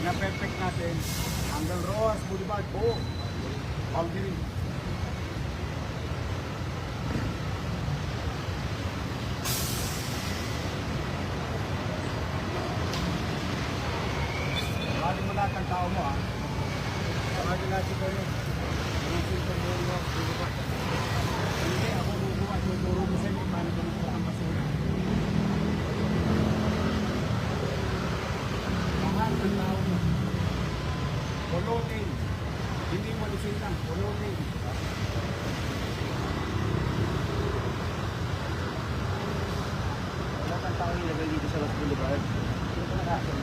na-perfect natin hanggang Roas Boulevard po. Boundary. Tawagin mo lahat ng tao mo ha. Tawagin lahat si Tono. Hindi, ako bubuhat. Tuturo mo sa inyo paano ko nito ang basura. Lahat ng tao mo. Pulutin. Hindi mo lisin lang. Pulutin. Wala kang tao ilagay dito sa Ross Boulevard. Ito na natin.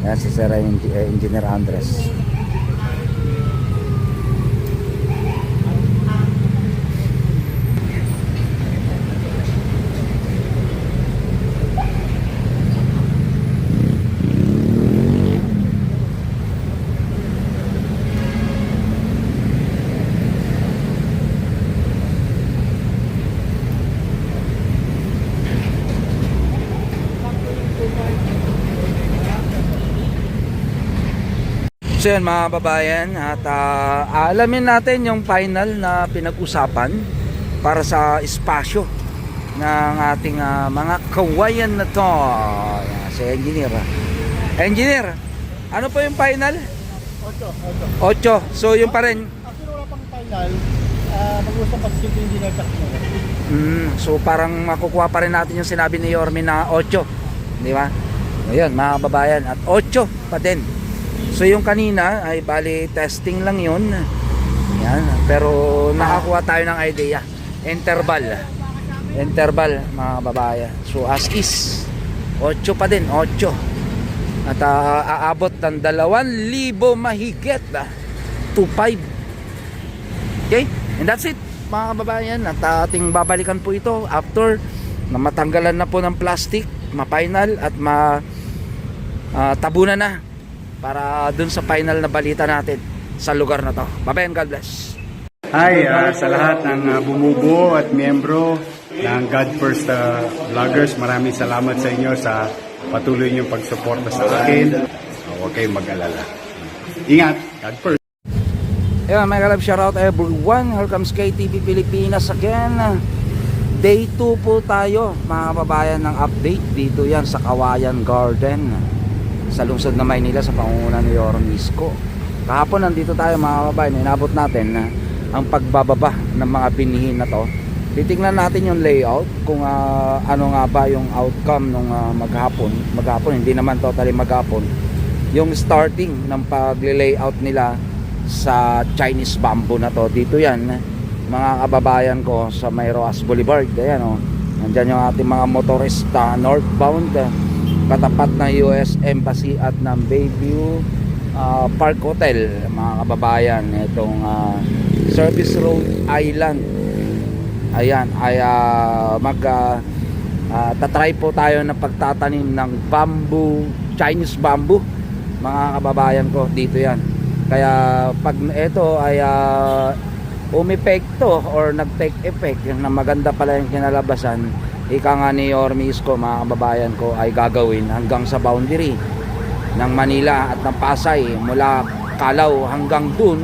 Yan si Sir Engineer Andres. So yun mga babayan, at alamin natin yung final na pinag-usapan para sa espasyo ng ating mga kawayan na to. Yan, si Engineer. Engineer, ano po yung final? 8. So yun pa rin. Actually wala pang final. Mag-usap pa si Engineer Takmo. So parang makukuha pa rin natin yung sinabi ni Yorme na 8. Di ba? Ayun mga babayan, at 8 pa din. So yung kanina ay bali testing lang yun. Yan, pero nakakuha tayo ng idea. Interval mga babayan. So as is 8 pa din, 8. At aabot ng 2,000 mahigit 2,500. Okay? And that's it mga kababayan. At ating babalikan po ito after na matanggalan na po ng plastic, ma-final at tabunan na para dun sa final na balita natin sa lugar na to. Bye-bye and God bless. Hi sa lahat ng bumubuo at miyembro ng God First Vloggers. Maraming salamat sa inyo sa patuloy niyong pagsuporta sa akin. Huwag kayong mag-alala. Ingat, God First. Yeah, my love, shout out everyone. Welcome sa KTV Pilipinas again. Day 2 po tayo mga kababayan ng update. Dito yan sa Kawayan Garden sa lungsod na Maynila sa pangunguna ni Yorme Isko. Kahapon nandito tayo mga kababayan, inabot natin ang pagbababa ng mga binihin na to. Titingnan natin yung layout kung ano nga ba yung outcome nung maghapon, hindi naman totally maghapon, yung starting ng pag-layout nila sa Chinese bamboo na to. Dito yan mga kababayan ko sa may Roas Boulevard. Ayan o, nandyan yung ating mga motorista northbound katapat ng US Embassy at ng Bayview Park Hotel mga kababayan. Itong Service Road Island, ayan ay tatry po tayo na pagtatanim ng bamboo, Chinese bamboo mga kababayan ko. Dito yan, kaya pag ito ay umepekto or nag-take effect na maganda pala yung kinalabasan, ika nga ni Yorme Isko mga kababayan ko, ay gagawin hanggang sa boundary ng Manila at ng Pasay, mula Calao hanggang dun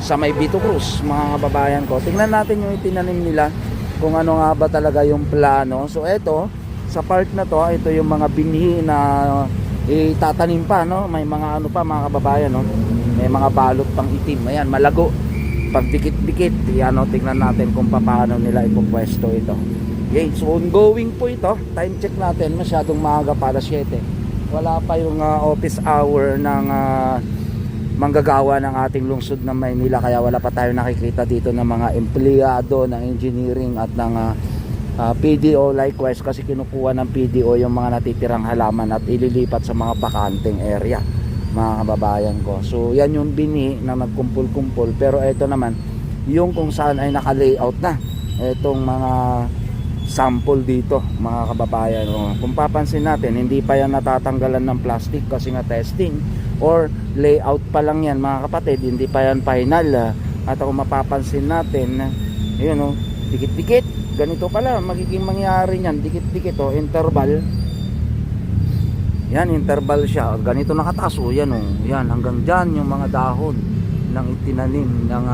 sa may Vito Cruz mga kababayan ko. Tingnan natin yung itinanim nila kung ano nga ba talaga yung plano. So eto, sa part na to, ito yung mga binhi na itatanim pa, no? May mga ano pa mga kababayan, no? May mga balot pang itim, ayan, malago pag dikit-dikit. Yan, no? Tingnan natin kung paano nila ipopwesto ito. Okay, so ongoing po ito. Time check natin, masyadong maaga para 7. Wala pa yung office hour ng manggagawa ng ating lungsod ng Maynila, kaya wala pa tayo nakikita dito ng mga empleyado ng engineering at ng PDO. Likewise, kasi kinukuha ng PDO yung mga natitirang halaman at ililipat sa mga bakanteng area, mga kababayan ko. So yan yung bini na nagkumpul-kumpul, pero ito naman yung kung saan ay naka-layout na itong mga sample dito, mga kababayan. Kung papansin natin, hindi pa yan natatanggalan ng plastic kasi nga testing or layout pa lang yan, mga kapatid, hindi pa yan final. At kung mapapansin natin, yun, dikit-dikit, ganito pala magiging mangyari niyan, dikit-dikit, interval. Yan, interval siya, ganito nakataas, yan, yan, hanggang dyan yung mga dahon ng itinanim ng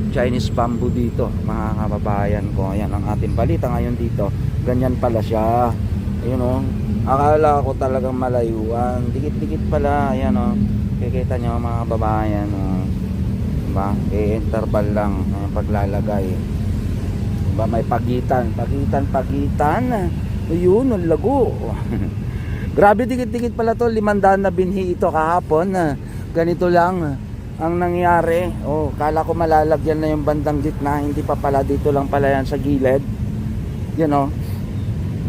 Chinese bamboo dito, mga kababayan ko. Ayan ang ating balita ngayon dito. Ganyan pala siya. Ayun, akala ko talagang malayuan, dikit-dikit pala. Ayan, kikita nyo, mga kababayan, diba? Interval lang ang paglalagay, diba? May pagitan. Ayun, ang lago. Grabe, dikit-dikit pala to. 500 na binhi ito kahapon. Ganito lang ang nangyari. Kala ko malalagyan na yung bandang gitna, hindi pa pala, dito lang pala yan sa gilid. Yan,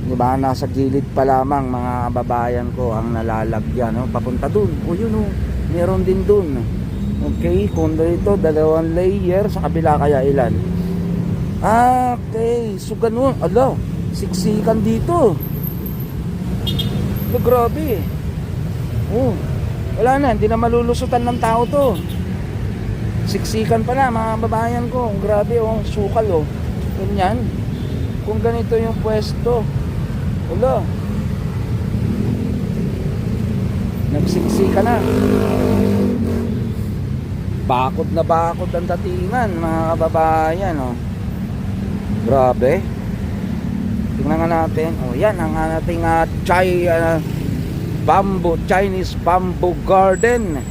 diba, nasa gilid pa lamang, mga kababayan ko, ang nalalagyan, papunta dun. Yun, meron din dun. Okay, kung dito 2 layer, sa kabila kaya ilan? Okay, so ganun. Siksikan dito. Grabe. Wala na, hindi na malulusutan ng tao to. Siksikan pa na, mga babayan ko. Grabe, sukal, ganyan. Kung ganito yung pwesto, wala, nagsiksika na. Bakod na bakod ang datingan, mga kababayan. Grabe. Tingnan nga natin. Yan ang ating Chinese bamboo garden.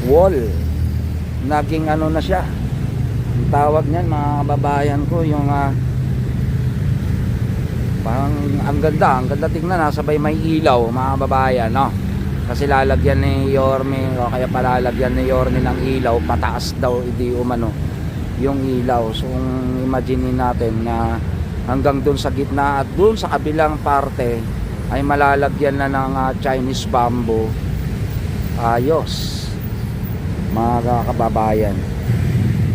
Wall. Naging na siya. Ang tawag niyan, mga kababayan ko, yung parang ang ganda tingnan, nasabay may ilaw, mga kababayan, kasi lalagyan ni Yorme, o kaya palalagyan ni Yorme ng ilaw, pataas daw, hindi umano yung ilaw. So imagine natin na hanggang dun sa gitna at dun sa kabilang parte ay malalagyan na ng Chinese bamboo. Ayos, mga kababayan.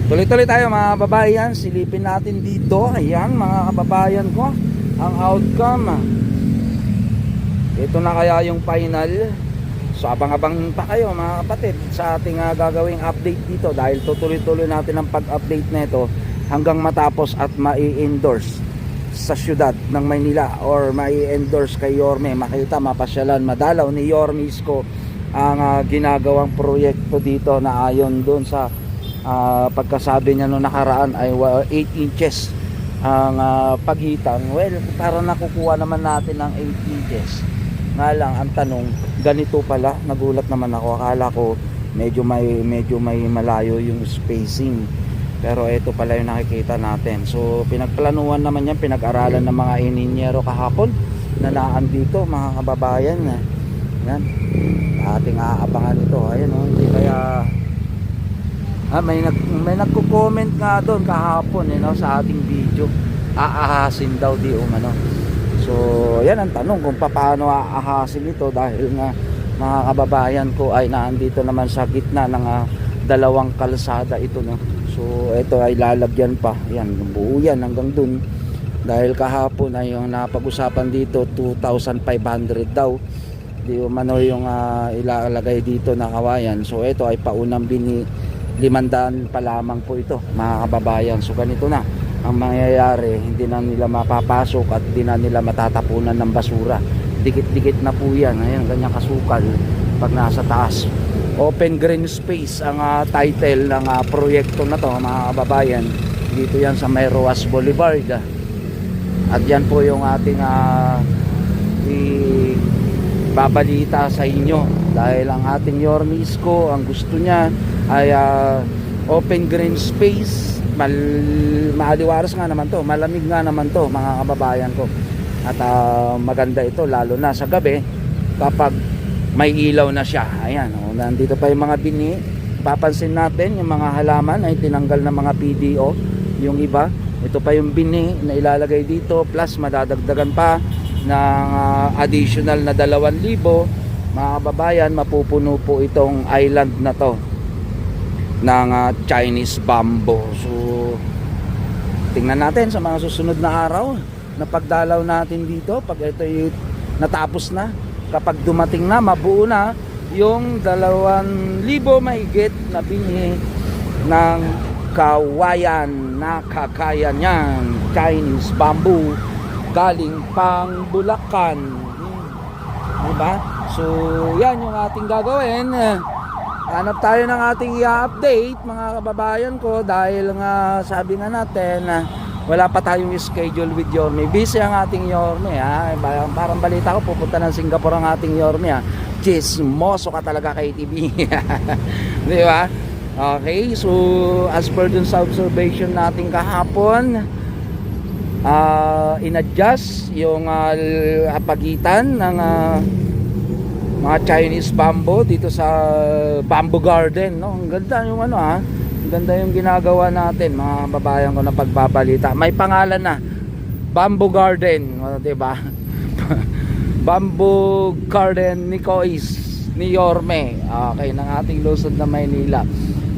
Tuloy-tuloy tayo, mga kababayan. Silipin natin dito. Ayan, mga kababayan ko, ang outcome. Ito na kaya yung final. So abang-abang pa kayo, mga kapatid, sa ating gagawing update dito, dahil tutuloy-tuloy natin ang pag-update na ito hanggang matapos at mai-endorse sa syudad ng Maynila, or mai-endorse kay Yorme, makita, mapasyalan, madalaw ni Yorme Isko ang ginagawang proyekto dito, na ayon doon sa pagkasabi niya noong nakaraan ay 8 inches ang pagitan. Well, para nakukuha naman natin ng 8 inches. Nga lang, ang tanong, ganito pala, nagulat naman ako. Akala ko medyo may malayo yung spacing, pero ito pala yung nakikita natin. So pinagplanuhan naman yan, pinag-aralan ng mga ininyero kahapon na naan dito, mga kababayan. Yan, ating aabangan ito. Ayan, hindi kaya may nagko-comment nga doon kahapon, sa ating video, aahasin daw di umano. So yan ang tanong, kung paano aahasin ito, dahil nga, mga kababayan ko, ay naandito naman sa gitna ng dalawang kalsada ito, So ito ay lalagyan pa, yan, buo yan hanggang dun, dahil kahapon ay yung napag-usapan dito 2,500 daw di umano yung ilalagay dito na kawayan. So ito ay paunang bini, 500 pa lamang po ito, mga kababayan. So ganito na ang mangyayari, hindi na nila mapapasok at hindi na nila matatapunan ng basura. Dikit-dikit na po yan. Ayan, ganyan kasukal pag nasa taas. Open green space ang title ng proyekto na to, mga kababayan. Dito yan sa May Roas Boulevard. At yan po yung ating babalita sa inyo, dahil ang ating Yorme Isko, ang gusto niya ay open green space, maaliwalas nga naman to, malamig nga naman to mga kababayan ko. At maganda ito lalo na sa gabi kapag may ilaw na siya. Ayan, nandito pa yung mga bini. Papansin natin yung mga halaman ay tinanggal ng mga PDO, yung iba. Ito pa yung bini na ilalagay dito, plus madadagdagan pa ng additional na 2,000. Mga kababayan, mapupuno po itong island na to ng Chinese bamboo. So tingnan natin sa mga susunod na araw na pagdalaw natin dito, pag ito natapos na, kapag dumating na, mabuo na yung 2,000 mahigit na bini ng kawayan na kakaya niyan, Chinese bamboo galing pang Bulacan. Diba? So yan yung ating gagawin. Hanap tayo ng ating i-update mga kababayan ko, dahil nga sabi nga natin wala pa tayong schedule with Yorme. Busy ang ating Yorme, ha? Parang balita ko pupunta ng Singapore ang ating Yorme, ha? Chismoso ka talaga kay TV. Di ba? Okay, so as per dun sa observation natin kahapon, in-adjust yung pagitan ng mga Chinese bamboo dito sa bamboo garden, no? Ang ganda yung ang ganda yung ginagawa natin mga babayan ko na pagbabalita. May pangalan na, Bamboo Garden, di ba? Bamboo Garden ni Kois, ni Yorme, okay, ng ating lungsod na Maynila.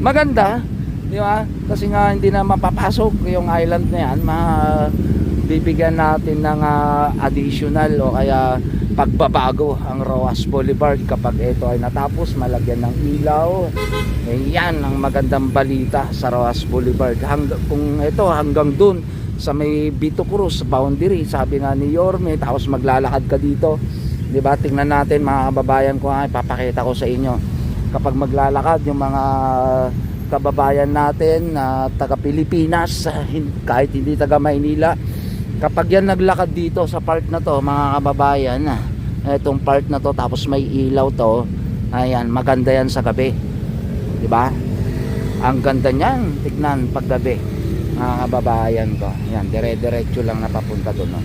Maganda, di ba? Kasi nga hindi na mapapasok yung island na yan, bibigyan natin ng additional o kaya pagbabago ang Roas Boulevard kapag ito ay natapos, malagyan ng ilaw. Yan ang magandang balita sa Roas Boulevard. Kung ito hanggang dun sa may Vito Cruz boundary, sabi nga ni Yorme, tapos maglalakad ka dito, di ba? Tingnan natin mga kababayan ko, ipapakita ko sa inyo kapag maglalakad yung mga kababayan natin na taga Pilipinas, kahit hindi taga Maynila, kapag yan naglakad dito sa part na to mga kababayan, itong part na to, tapos may ilaw to, ayan, maganda yan sa gabi, di ba? Ang ganda niyan tignan paggabi mga kababayan ko. Ayan, dire-diretso lang napapunta doon, no?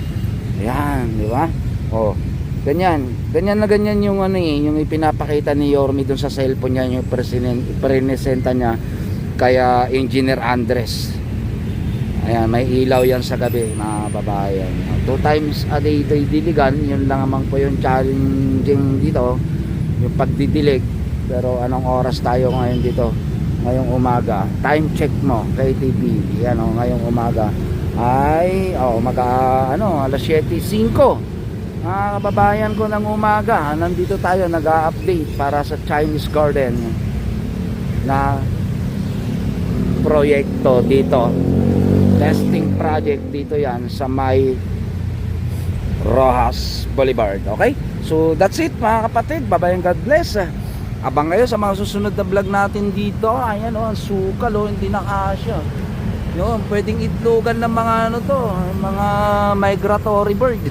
Ayan, di ba? Oh, ganyan na ganyan yung yung ipinapakita ni Yorme doon sa cellphone niya, yung presenta niya kaya Engineer Andres. Ayan, may ilaw yan sa gabi mga babayan. 2 times a day ito'y diligan. Yun lang naman po yung challenging dito, yung pagdidilig. Pero anong oras tayo ngayon dito? Ngayong umaga. Time check mo kay TV. Yan, ngayong umaga ay alas 7:05 mga kababayan ko ng umaga. Nandito tayo nag-a-update para sa Chinese Garden na proyekto dito, testing project dito yan sa may Rojas Boulevard. Okay, so that's it mga kapatid. Bye-bye and God bless. Abang kayo sa mga susunod na vlog natin dito. Ayan ang sukal hindi nakasya. Yun, pwedeng itlogan ng mga mga migratory bird.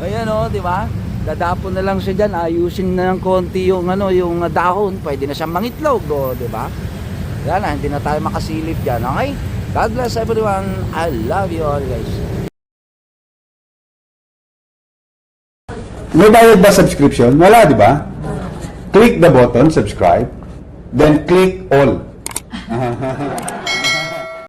Ayan di ba? Dadapon na lang siya diyan, ayusin na ng konti yung yung dahon, pwede na siyang mangitlog, di ba? Yan na, hindi na tayo makasilip diyan. Okay? God bless everyone. I love you all guys. May bayad ba subscription? Wala, di ba? Click the button, subscribe, then click all.